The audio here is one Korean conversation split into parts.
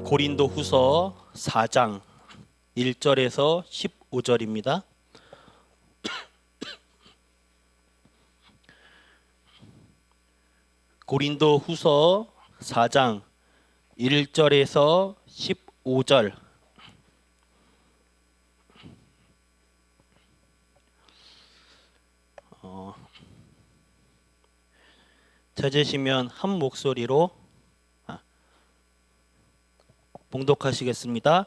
고린도 후서 4장 1절에서 15절입니다. 고린도 후서 4장 1절에서 15절. 찾으시면 한 목소리로 봉독하시겠습니다.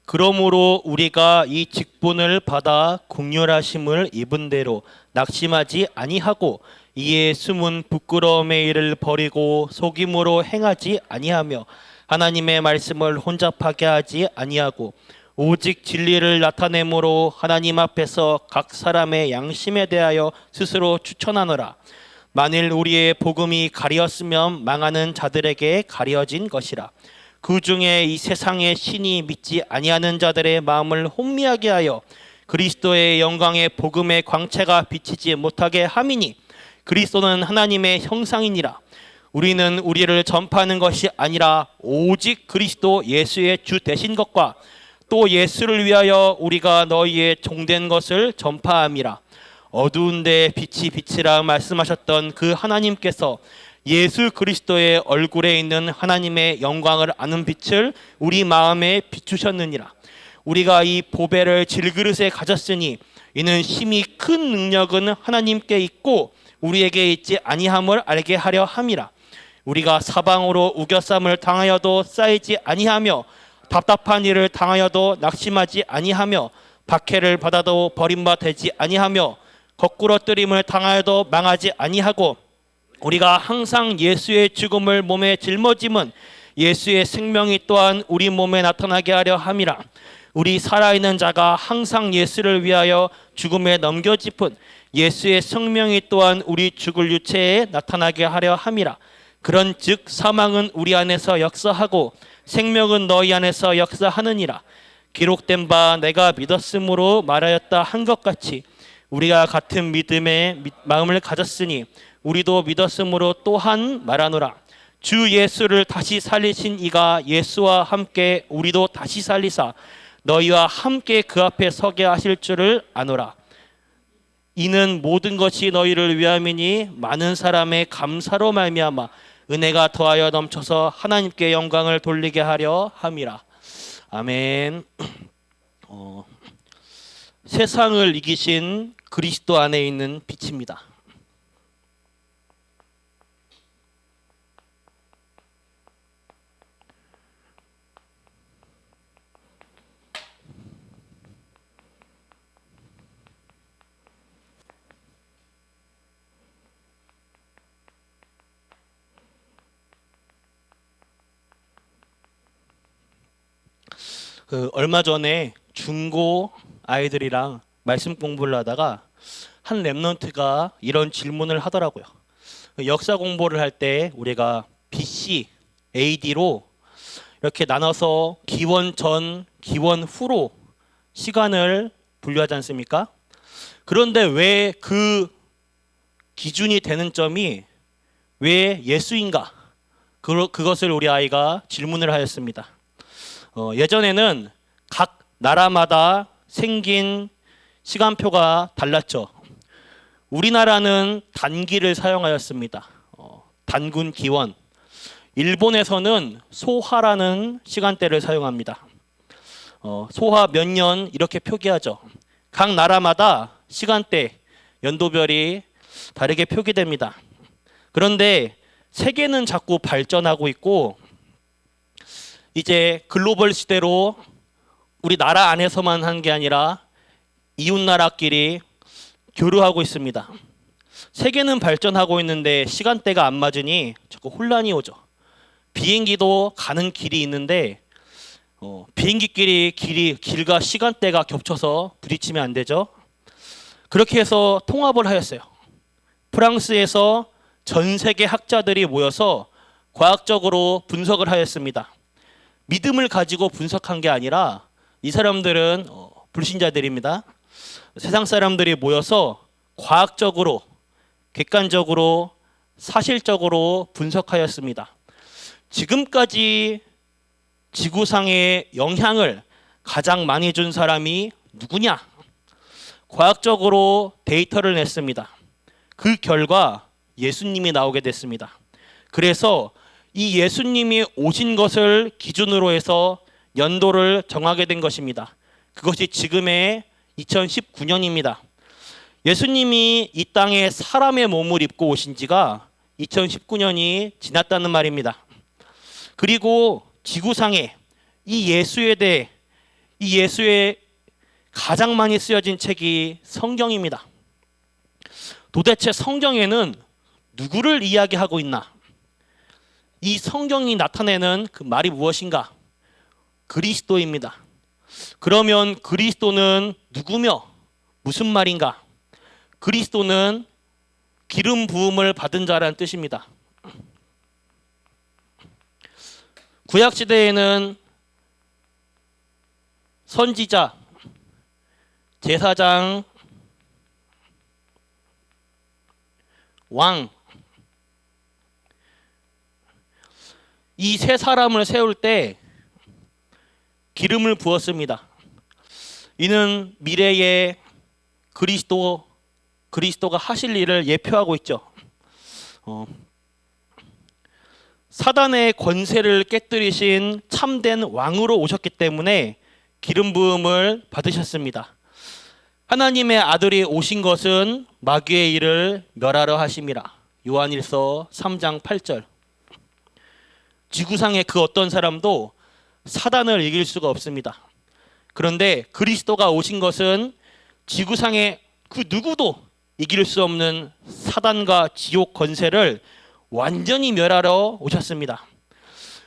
그러므로 우리가 이 직분을 받아 긍휼하심을 입은 대로 낙심하지 아니하고 이에 숨은 부끄러움의 일을 버리고 속임으로 행하지 아니하며 하나님의 말씀을 혼잡하게 하지 아니하고 오직 진리를 나타내므로 하나님 앞에서 각 사람의 양심에 대하여 스스로 추천하노라. 만일 우리의 복음이 가리었으면 망하는 자들에게 가려진 것이라. 그 중에 이 세상의 신이 믿지 아니하는 자들의 마음을 혼미하게 하여 그리스도의 영광의 복음의 광채가 비치지 못하게 함이니 그리스도는 하나님의 형상이니라. 우리는 우리를 전파하는 것이 아니라 오직 그리스도 예수의 주 되신 것과 또 예수를 위하여 우리가 너희의 종된 것을 전파함이라. 어두운 데 빛이 빛이라 말씀하셨던 그 하나님께서 예수 그리스도의 얼굴에 있는 하나님의 영광을 아는 빛을 우리 마음에 비추셨느니라. 우리가 이 보배를 질그릇에 가졌으니 이는 심히 큰 능력은 하나님께 있고 우리에게 있지 아니함을 알게 하려 함이라. 우리가 사방으로 우겨쌈을 당하여도 쌓이지 아니하며 답답한 일을 당하여도 낙심하지 아니하며 박해를 받아도 버림바 되지 아니하며 거꾸로 뜨림을 당하여도 망하지 아니하고 우리가 항상 예수의 죽음을 몸에 짊어짐은 예수의 생명이 또한 우리 몸에 나타나게 하려 함이라. 우리 살아있는 자가 항상 예수를 위하여 죽음에 넘겨짚은 예수의 생명이 또한 우리 죽을 유체에 나타나게 하려 함이라. 그런즉 사망은 우리 안에서 역사하고 생명은 너희 안에서 역사하느니라. 기록된 바 내가 믿었으므로 말하였다 한 것 같이 우리가 같은 믿음의 마음을 가졌으니 우리도 믿었으므로 또한 말하노라. 주 예수를 다시 살리신 이가 예수와 함께 우리도 다시 살리사 너희와 함께 그 앞에 서게 하실 줄을 아노라. 이는 모든 것이 너희를 위함이니 많은 사람의 감사로 말미암아 은혜가 더하여 넘쳐서 하나님께 영광을 돌리게 하려 함이라. 아멘. 세상을 이기신 그리스도 안에 있는 빛입니다. 얼마 전에 중고 아이들이랑 말씀 공부를 하다가 한 랩런트가 이런 질문을 하더라고요. 역사 공부를 할 때 우리가 BC, AD로 이렇게 나눠서 기원 전, 기원 후로 시간을 분류하지 않습니까? 그런데 왜 그 기준이 되는 점이 왜 예수인가? 그것을 우리 아이가 질문을 하였습니다. 예전에는 각 나라마다 생긴 시간표가 달랐죠. 우리나라는 단기를 사용하였습니다. 단군 기원. 일본에서는 소하라는 시간대를 사용합니다. 소하 몇 년 이렇게 표기하죠. 각 나라마다 시간대, 연도별이 다르게 표기됩니다. 그런데 세계는 자꾸 발전하고 있고 이제 글로벌 시대로 우리 나라 안에서만 한 게 아니라 이웃 나라끼리 교류하고 있습니다. 세계는 발전하고 있는데 시간대가 안 맞으니 자꾸 혼란이 오죠. 비행기도 가는 길이 있는데 비행기끼리 길과 시간대가 겹쳐서 부딪히면 안 되죠. 그렇게 해서 통합을 하였어요. 프랑스에서 전 세계 학자들이 모여서 과학적으로 분석을 하였습니다. 믿음을 가지고 분석한 게 아니라 이 사람들은 불신자들입니다. 세상 사람들이 모여서 과학적으로, 객관적으로, 사실적으로 분석하였습니다. 지금까지 지구상에 영향을 가장 많이 준 사람이 누구냐? 과학적으로 데이터를 냈습니다. 그 결과 예수님이 나오게 됐습니다. 그래서 이 예수님이 오신 것을 기준으로 해서 연도를 정하게 된 것입니다. 그것이 지금의 2019년입니다. 예수님이 이 땅에 사람의 몸을 입고 오신 지가 2019년이 지났다는 말입니다. 그리고 지구상에 이 예수의 가장 많이 쓰여진 책이 성경입니다. 도대체 성경에는 누구를 이야기하고 있나? 이 성경이 나타내는 그 말이 무엇인가? 그리스도입니다. 그러면 그리스도는 누구며 무슨 말인가? 그리스도는 기름 부음을 받은 자라는 뜻입니다. 구약 시대에는 선지자, 제사장, 왕, 이 세 사람을 세울 때 기름을 부었습니다. 이는 미래의 그리스도가 하실 일을 예표하고 있죠. 사단의 권세를 깨뜨리신 참된 왕으로 오셨기 때문에 기름 부음을 받으셨습니다. 하나님의 아들이 오신 것은 마귀의 일을 멸하려 하심이라. 요한일서 3장 8절. 지구상의 그 어떤 사람도 사단을 이길 수가 없습니다. 그런데 그리스도가 오신 것은 지구상의 그 누구도 이길 수 없는 사단과 지옥 권세를 완전히 멸하러 오셨습니다.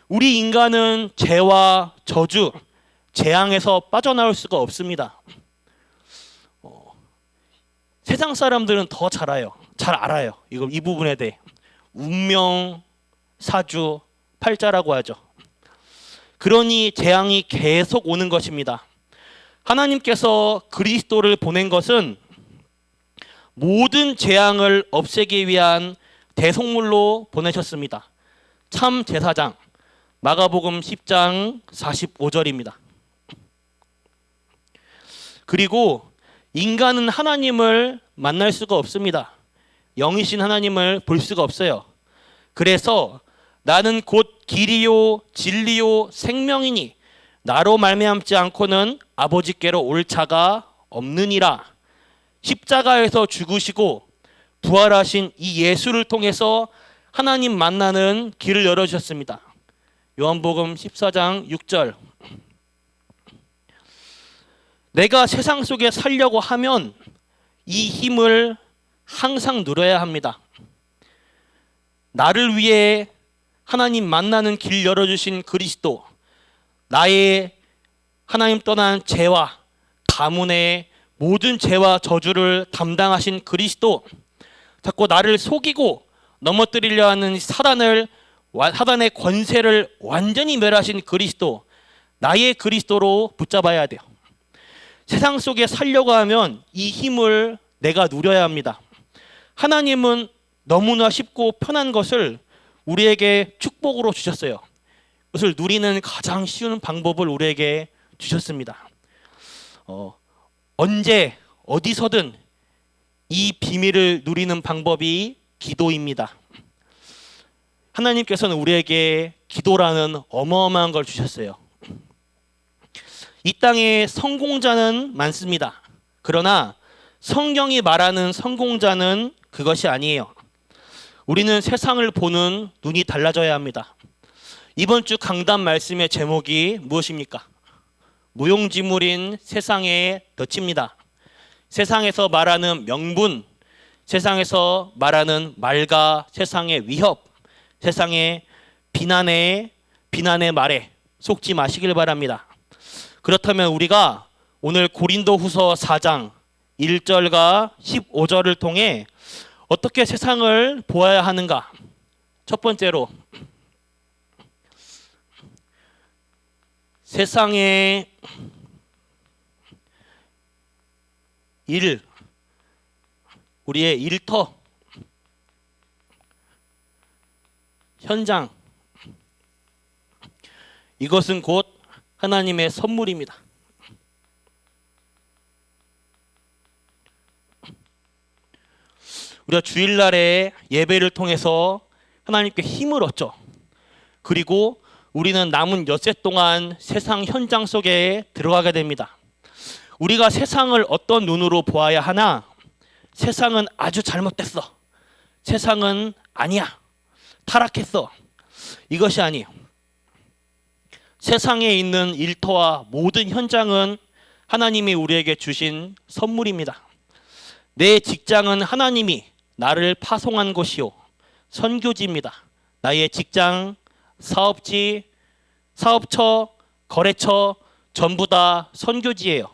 우리 인간은 죄와 저주, 재앙에서 빠져나올 수가 없습니다. 세상 사람들은 더 잘 알아요. 이 부분에 대해. 운명, 사주, 팔자라고 하죠. 그러니 재앙이 계속 오는 것입니다. 하나님께서 그리스도를 보낸 것은 모든 재앙을 없애기 위한 대속물로 보내셨습니다. 참 제사장, 마가복음 10장 45절입니다. 그리고 인간은 하나님을 만날 수가 없습니다. 영이신 하나님을 볼 수가 없어요. 그래서 나는 곧 길이요 진리요 생명이니 나로 말미암지 않고는 아버지께로 올 자가 없느니라. 십자가에서 죽으시고 부활하신 이 예수를 통해서 하나님 만나는 길을 열어주셨습니다. 요한복음 14장 6절. 내가 세상 속에 살려고 하면 이 힘을 항상 누려야 합니다. 나를 위해 하나님 만나는 길 열어주신 그리스도, 나의 하나님 떠난 죄와 가문의 모든 죄와 저주를 담당하신 그리스도, 자꾸 나를 속이고 넘어뜨리려 하는 사단의 권세를 완전히 멸하신 그리스도, 나의 그리스도로 붙잡아야 돼요. 세상 속에 살려고 하면 이 힘을 내가 누려야 합니다. 하나님은 너무나 쉽고 편한 것을 우리에게 축복으로 주셨어요. 그것을 누리는 가장 쉬운 방법을 우리에게 주셨습니다. 언제 어디서든 이 비밀을 누리는 방법이 기도입니다. 하나님께서는 우리에게 기도라는 어마어마한 걸 주셨어요. 이 땅에 성공자는 많습니다. 그러나 성경이 말하는 성공자는 그것이 아니에요. 우리는 세상을 보는 눈이 달라져야 합니다. 이번 주 강단 말씀의 제목이 무엇입니까? 무용지물인 세상의 덫입니다. 세상에서 말하는 명분, 세상에서 말하는 말과 세상의 위협, 세상의 비난의 말에 속지 마시길 바랍니다. 그렇다면 우리가 오늘 고린도후서 4장 1절과 15절을 통해 어떻게 세상을 보아야 하는가? 첫 번째로 세상의 일, 우리의 일터, 현장, 이것은 곧 하나님의 선물입니다. 우리가 주일날에 예배를 통해서 하나님께 힘을 얻죠. 그리고 우리는 남은 엿새 동안 세상 현장 속에 들어가게 됩니다. 우리가 세상을 어떤 눈으로 보아야 하나? 세상은 아주 잘못됐어. 세상은 아니야. 타락했어. 이것이 아니에요. 세상에 있는 일터와 모든 현장은 하나님이 우리에게 주신 선물입니다. 내 직장은 하나님이 나를 파송한 곳이요 선교지입니다. 나의 직장, 사업지, 사업처, 거래처 전부 다 선교지예요.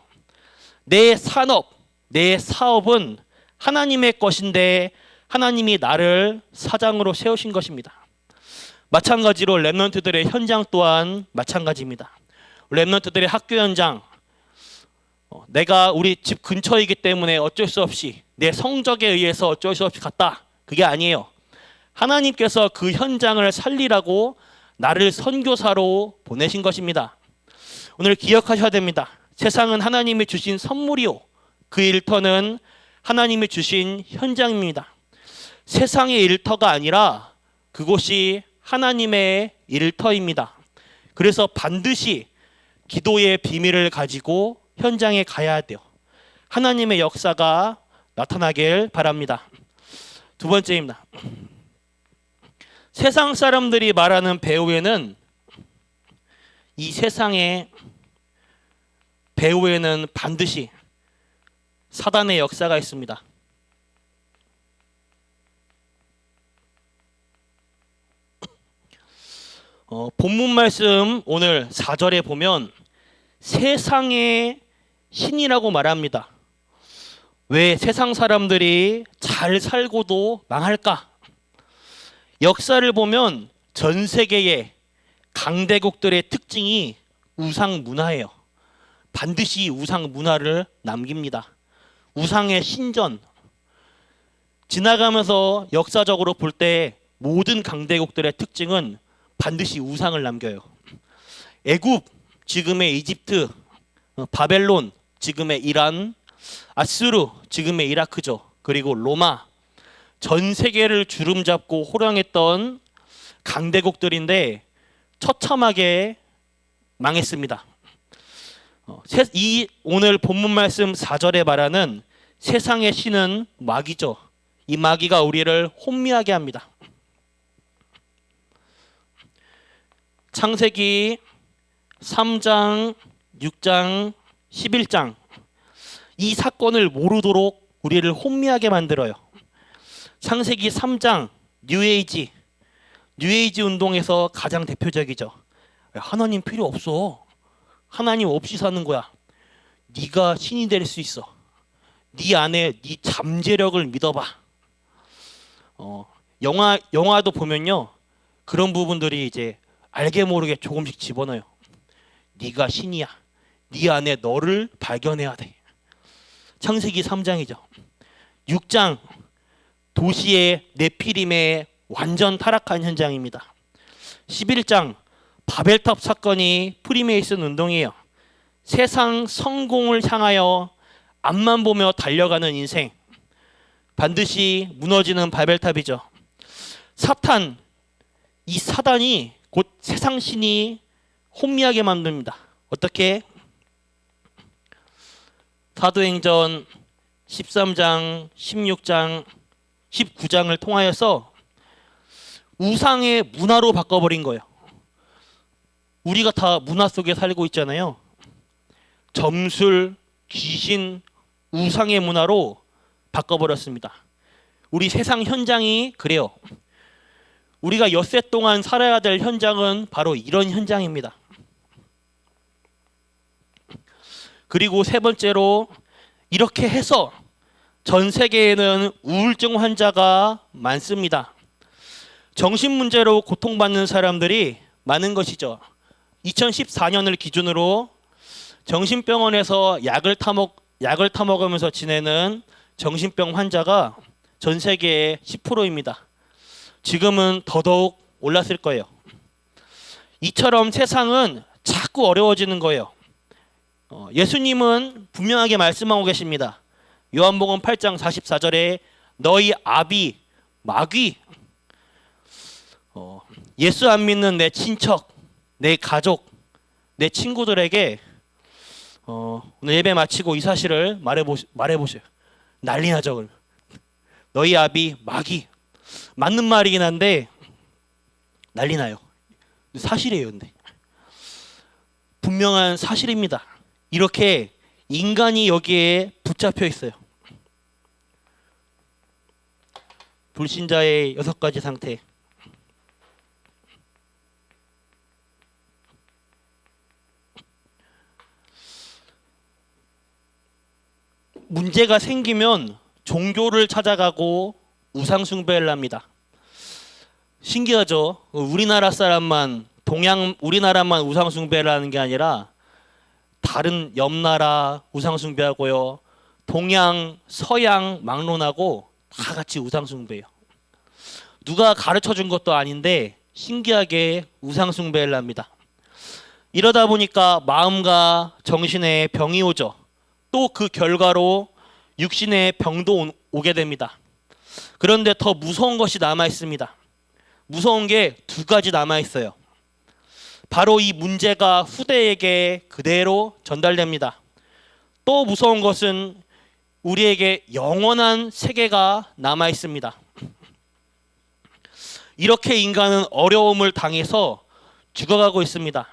내 산업, 내 사업은 하나님의 것인데 하나님이 나를 사장으로 세우신 것입니다. 마찬가지로 렘넌트들의 현장 또한 마찬가지입니다. 렘넌트들의 학교 현장, 내가 우리 집 근처이기 때문에 어쩔 수 없이 내 성적에 의해서 어쩔 수 없이 갔다. 그게 아니에요. 하나님께서 그 현장을 살리라고 나를 선교사로 보내신 것입니다. 오늘 기억하셔야 됩니다. 세상은 하나님이 주신 선물이요. 그 일터는 하나님이 주신 현장입니다. 세상의 일터가 아니라 그곳이 하나님의 일터입니다. 그래서 반드시 기도의 비밀을 가지고 현장에 가야 돼요. 하나님의 역사가 나타나길 바랍니다. 두 번째입니다. 세상 사람들이 말하는 배후에는 이 세상의 배후에는 반드시 사단의 역사가 있습니다. 본문 말씀 오늘 4절에 보면 세상의 신이라고 말합니다. 왜 세상 사람들이 잘 살고도 망할까? 역사를 보면 전 세계의 강대국들의 특징이 우상 문화예요. 반드시 우상 문화를 남깁니다. 우상의 신전. 지나가면서 역사적으로 볼 때 모든 강대국들의 특징은 반드시 우상을 남겨요. 애굽, 지금의 이집트, 바벨론, 지금의 이란, 아수르, 지금의 이라크죠. 그리고 로마, 전 세계를 주름잡고 호령했던 강대국들인데 처참하게 망했습니다. 이 오늘 본문 말씀 4절에 말하는 세상의 신은 마귀죠. 이 마귀가 우리를 혼미하게 합니다. 창세기 3장, 6장, 11장 이 사건을 모르도록 우리를 혼미하게 만들어요. 창세기 3장 뉴에이지 운동에서 가장 대표적이죠. 하나님 필요 없어. 하나님 없이 사는 거야. 네가 신이 될 수 있어. 네 안에 네 잠재력을 믿어봐. 영화도 보면요. 그런 부분들이 이제 알게 모르게 조금씩 집어넣어요. 네가 신이야. 네 안에 너를 발견해야 돼. 창세기 3장이죠. 6장 도시의 네피림의 완전 타락한 현장입니다. 11장 바벨탑 사건이 프리메이슨 운동이에요. 세상 성공을 향하여 앞만 보며 달려가는 인생. 반드시 무너지는 바벨탑이죠. 사탄, 이 사단이 곧 세상 신이 혼미하게 만듭니다. 어떻게? 사도행전 13장, 16장, 19장을 통하여서 우상의 문화로 바꿔버린 거예요. 우리가 다 문화 속에 살고 있잖아요. 점술, 귀신, 우상의 문화로 바꿔버렸습니다. 우리 세상 현장이 그래요. 우리가 엿새 동안 살아야 될 현장은 바로 이런 현장입니다. 그리고 세 번째로 이렇게 해서 전 세계에는 우울증 환자가 많습니다. 정신 문제로 고통받는 사람들이 많은 것이죠. 2014년을 기준으로 정신병원에서 약을 타먹으면서 지내는 정신병 환자가 전 세계의 10%입니다. 지금은 더더욱 올랐을 거예요. 이처럼 세상은 자꾸 어려워지는 거예요. 예수님은 분명하게 말씀하고 계십니다. 요한복음 8장 44절에 너희 아비 마귀, 예수 안 믿는 내 친척, 내 가족, 내 친구들에게 오늘 예배 마치고 이 사실을 말해보세요. 난리 나죠. 너희 아비 마귀. 맞는 말이긴 한데 난리 나요. 사실이에요. 근데 분명한 사실입니다. 이렇게 인간이 여기에 붙잡혀 있어요. 불신자의 6가지 상태. 문제가 생기면 종교를 찾아가고 우상 숭배를 합니다. 신기하죠? 우리나라만 우상 숭배를 하는 게 아니라 다른 옆 나라 우상 숭배하고요. 동양, 서양 막론하고 다 같이 우상 숭배해요. 누가 가르쳐 준 것도 아닌데 신기하게 우상 숭배를 합니다. 이러다 보니까 마음과 정신에 병이 오죠. 또 그 결과로 육신의 병도 오게 됩니다. 그런데 더 무서운 것이 남아 있습니다. 무서운 게 2가지 남아 있어요. 바로 이 문제가 후대에게 그대로 전달됩니다. 또 무서운 것은 우리에게 영원한 세계가 남아 있습니다. 이렇게 인간은 어려움을 당해서 죽어가고 있습니다.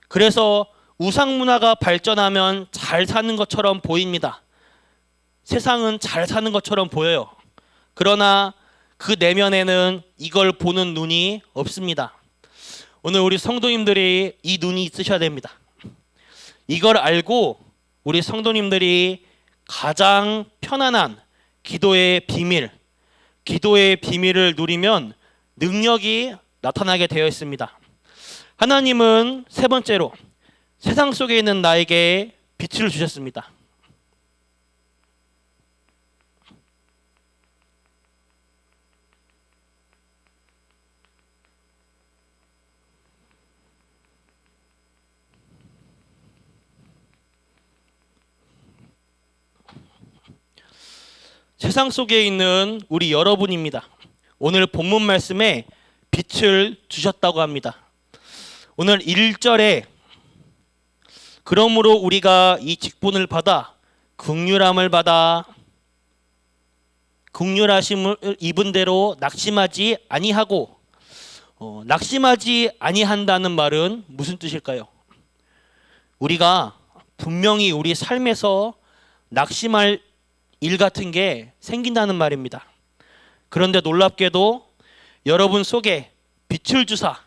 그래서 우상 문화가 발전하면 잘 사는 것처럼 보입니다. 세상은 잘 사는 것처럼 보여요. 그러나 그 내면에는 이걸 보는 눈이 없습니다. 오늘 우리 성도님들이 이 눈이 있으셔야 됩니다. 이걸 알고 우리 성도님들이 가장 편안한 기도의 비밀을 누리면 능력이 나타나게 되어 있습니다. 하나님은 3번째로 세상 속에 있는 나에게 빛을 주셨습니다. 세상 속에 있는 우리 여러분입니다. 오늘 본문 말씀에 빛을 주셨다고 합니다. 오늘 1절에 그러므로 우리가 이 직분을 받아 긍휼함을 받아 긍휼하심을 입은 대로 낙심하지 아니하고 낙심하지 아니한다는 말은 무슨 뜻일까요? 우리가 분명히 우리 삶에서 낙심할 일 같은 게 생긴다는 말입니다. 그런데 놀랍게도 여러분 속에 빛을 주사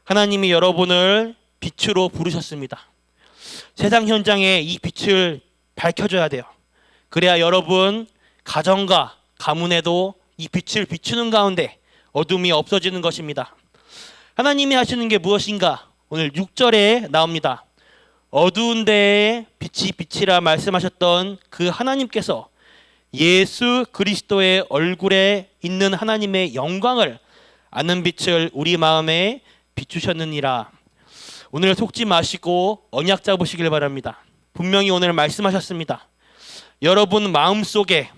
하나님이 여러분을 빛으로 부르셨습니다. 세상 현장에 이 빛을 밝혀줘야 돼요. 그래야 여러분 가정과 가문에도 이 빛을 비추는 가운데 어둠이 없어지는 것입니다. 하나님이 하시는 게 무엇인가? 오늘 6절에 나옵니다. 어두운 데에 빛이 빛이라 말씀하셨던 그 하나님께서 예수 그리스도의 얼굴에 있는 하나님의 영광을 아는 빛을 우리 마음에 비추셨느니라. 오늘 속지 마시고 언약 잡으시길 바랍니다. 분명히 오늘 말씀하셨습니다. 여러분 마음속에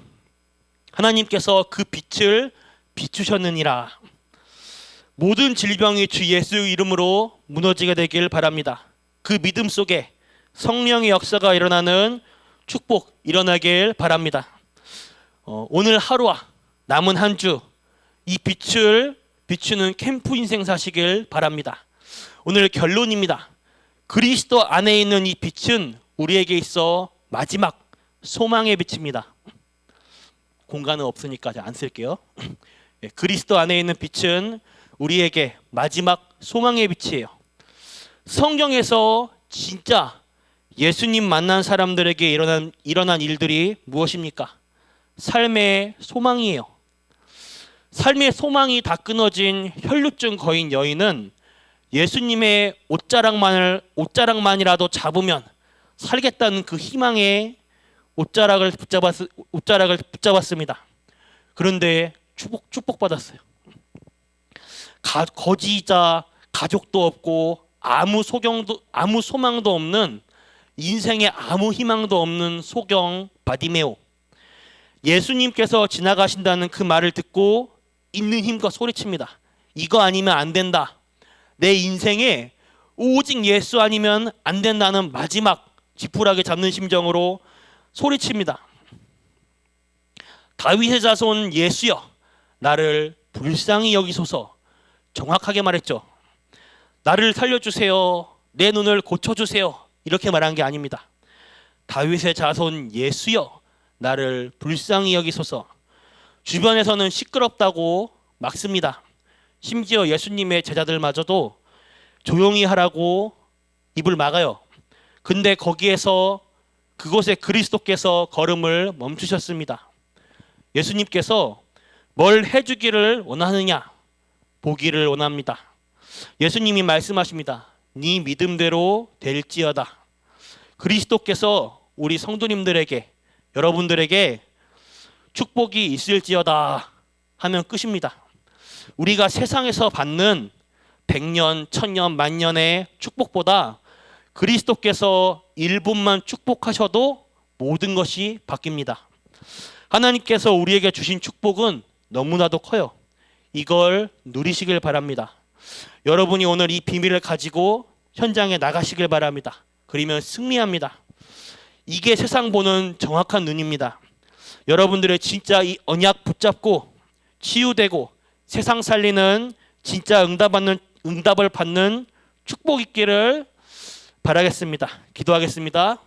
하나님께서 그 빛을 비추셨느니라. 모든 질병이 주 예수 이름으로 무너지게 되길 바랍니다. 그 믿음 속에 성령의 역사가 일어나는 축복 일어나길 바랍니다. 오늘 하루와 남은 한 주 이 빛을 비추는 캠프 인생 사시길 바랍니다. 오늘 결론입니다. 그리스도 안에 있는 이 빛은 우리에게 있어 마지막 소망의 빛입니다. 공간은 없으니까 안 쓸게요. 그리스도 안에 있는 빛은 우리에게 마지막 소망의 빛이에요. 성경에서 진짜 예수님 만난 사람들에게 일어난 일들이 무엇입니까? 삶의 소망이에요. 삶의 소망이 다 끊어진 혈루증 거인 여인은 예수님의 옷자락만이라도 잡으면 살겠다는 그 희망의 옷자락을 붙잡았습니다. 그런데 축복받았어요. 거지이자 가족도 없고 아무 소망도 없는, 인생에 아무 희망도 없는 소경 바디메오. 예수님께서 지나가신다는 그 말을 듣고 있는 힘껏 소리칩니다. 이거 아니면 안 된다. 내 인생에 오직 예수 아니면 안 된다는 마지막 지푸라기 잡는 심정으로 소리칩니다. 다윗의 자손 예수여, 나를 불쌍히 여기소서. 정확하게 말했죠. 나를 살려주세요. 내 눈을 고쳐주세요. 이렇게 말한 게 아닙니다. 다윗의 자손 예수여, 나를 불쌍히 여기소서. 주변에서는 시끄럽다고 막습니다. 심지어 예수님의 제자들마저도 조용히 하라고 입을 막아요. 근데 거기에서 그곳에 그리스도께서 걸음을 멈추셨습니다. 예수님께서 뭘 해주기를 원하느냐? 보기를 원합니다. 예수님이 말씀하십니다. 네 믿음대로 될지어다. 그리스도께서 우리 성도님들에게, 여러분들에게 축복이 있을지어다 하면 끝입니다. 우리가 세상에서 받는 100년, 1000년, 만년의 축복보다 그리스도께서 1분만 축복하셔도 모든 것이 바뀝니다. 하나님께서 우리에게 주신 축복은 너무나도 커요. 이걸 누리시길 바랍니다. 여러분이 오늘 이 비밀을 가지고 현장에 나가시길 바랍니다. 그러면 승리합니다. 이게 세상 보는 정확한 눈입니다. 여러분들의 진짜 이 언약 붙잡고 치유되고 세상 살리는 진짜 응답을 받는 축복 있기를 바라겠습니다. 기도하겠습니다.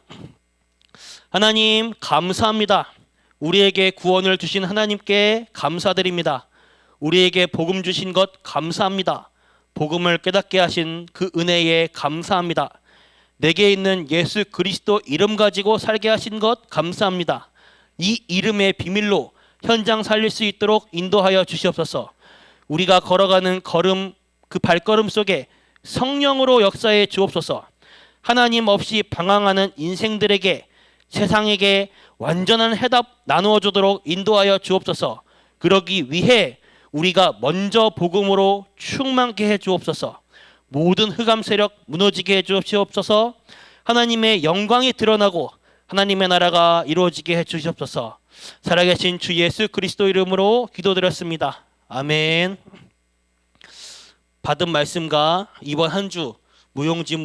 하나님 감사합니다. 우리에게 구원을 주신 하나님께 감사드립니다. 우리에게 복음 주신 것 감사합니다. 복음을 깨닫게 하신 그 은혜에 감사합니다. 내게 있는 예수 그리스도 이름 가지고 살게 하신 것 감사합니다. 이 이름의 비밀로 현장 살릴 수 있도록 인도하여 주시옵소서. 우리가 걸어가는 걸음, 그 발걸음 속에 성령으로 역사해 주옵소서. 하나님 없이 방황하는 인생들에게, 세상에게 완전한 해답 나누어 주도록 인도하여 주옵소서. 그러기 위해 우리가 먼저 복음으로 충만케 해 주옵소서. 모든 흑암 세력 무너지게 해 주옵소서. 하나님의 영광이 드러나고 하나님의 나라가 이루어지게 해 주시옵소서. 살아계신 주 예수 그리스도 이름으로 기도드렸습니다. 아멘. 받은 말씀과 이번 한 주 무용지물